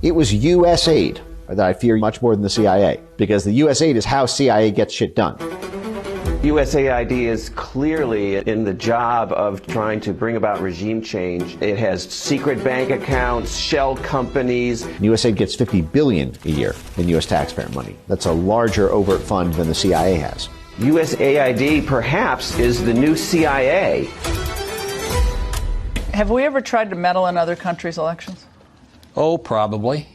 It was U.S.A.I.D. that I fear much more than the CIA, because the U.S.A.I.D. is how CIA gets shit done. U.S.A.I.D. is clearly in the job of trying to bring about regime change. It has secret bank accounts, shell companies. U.S.A.I.D. gets $50 billion a year in U.S. taxpayer money. That's a larger overt fund than the CIA has. U.S.A.I.D. perhaps is the new CIA. Have we ever tried to meddle in other countries' elections? Oh, probably.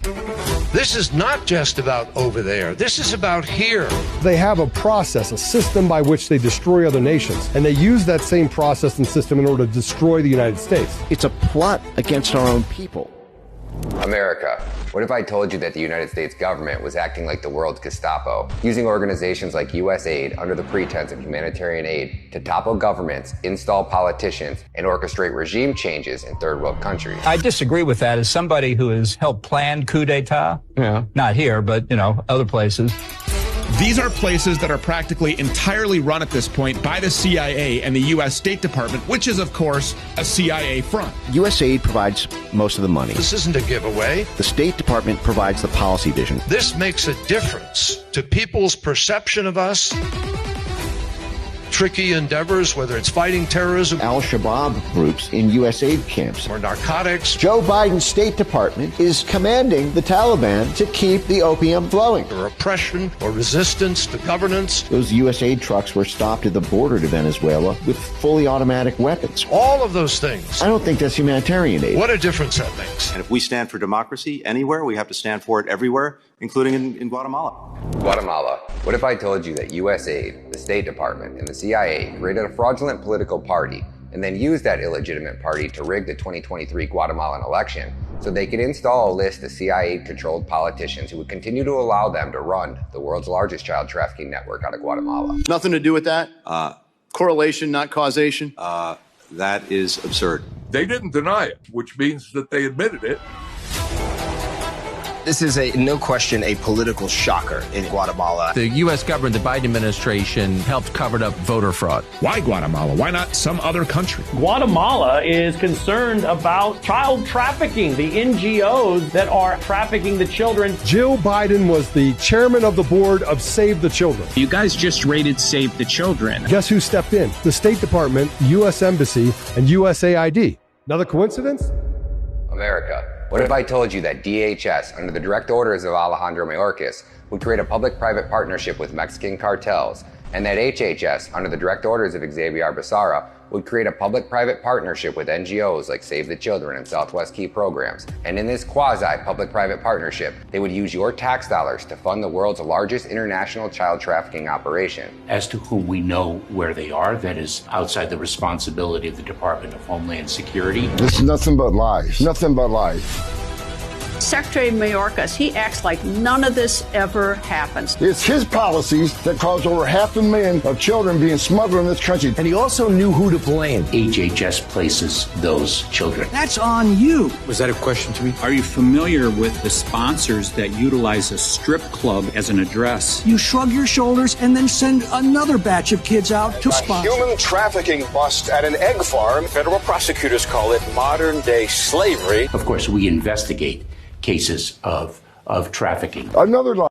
This is not just about over there. This is about here. They have a process, a system by which they destroy other nations, and they use that same process and system in order to destroy the United States. It's a plot against our own people. America, what if I told you that the United States government was acting like the world's Gestapo, using organizations like U.S.A.I.D. under the pretense of humanitarian aid to topple governments, install politicians, and orchestrate regime changes in third world countries? I disagree with that as somebody who has helped plan coup d'etat. Yeah. Not here, but, other places. These are places that are practically entirely run at this point by the CIA and the U.S. State Department, which is, of course, a CIA front. U.S.A.I.D. provides most of the money. This isn't a giveaway. The State Department provides the policy vision. This makes a difference to people's perception of us. Tricky endeavors, whether it's fighting terrorism, Al-Shabaab groups in U.S.A.I.D. camps, or narcotics. Joe Biden's State Department is commanding the Taliban to keep the opium flowing. Or oppression or resistance to governance. Those U.S.A.I.D. trucks were stopped at the border to Venezuela with fully automatic weapons. All of those things. I don't think that's humanitarian aid. What a difference that makes. And if we stand for democracy anywhere, we have to stand for it everywhere, including in Guatemala. Guatemala. What if I told you that U.S.A.I.D., the State Department, and the CIA created a fraudulent political party and then used that illegitimate party to rig the 2023 Guatemalan election so they could install a list of CIA-controlled politicians who would continue to allow them to run the world's largest child trafficking network out of Guatemala? Nothing to do with that? Correlation, not causation? That is absurd. They didn't deny it, which means that they admitted it. This is no question, a political shocker in Guatemala. The U.S. government, the Biden administration, helped cover up voter fraud. Why Guatemala? Why not some other country? Guatemala is concerned about child trafficking, the NGOs that are trafficking the children. Jill Biden was the chairman of the board of Save the Children. You guys just raided Save the Children. Guess who stepped in? The State Department, U.S. Embassy, and U.S.A.I.D. Another coincidence? America. What if I told you that DHS, under the direct orders of Alejandro Mayorkas, would create a public-private partnership with Mexican cartels, and that HHS, under the direct orders of Xavier Becerra, would create a public-private partnership with NGOs like Save the Children and Southwest Key Programs. And in this quasi-public-private partnership, they would use your tax dollars to fund the world's largest international child trafficking operation. As to whom we know where they are, that is outside the responsibility of the Department of Homeland Security. This is nothing but lies. Nothing but lies. Secretary Mayorkas, he acts like none of this ever happens. It's his policies that caused over 500,000 of children being smuggled in this country. And he also knew who to blame. HHS places those children. That's on you. Was that a question to me? Are you familiar with the sponsors that utilize a strip club as an address? You shrug your shoulders and then send another batch of kids out to sponsor. Human trafficking bust at an egg farm. Federal prosecutors call it modern-day slavery. Of course, we investigate cases of trafficking. Another lie.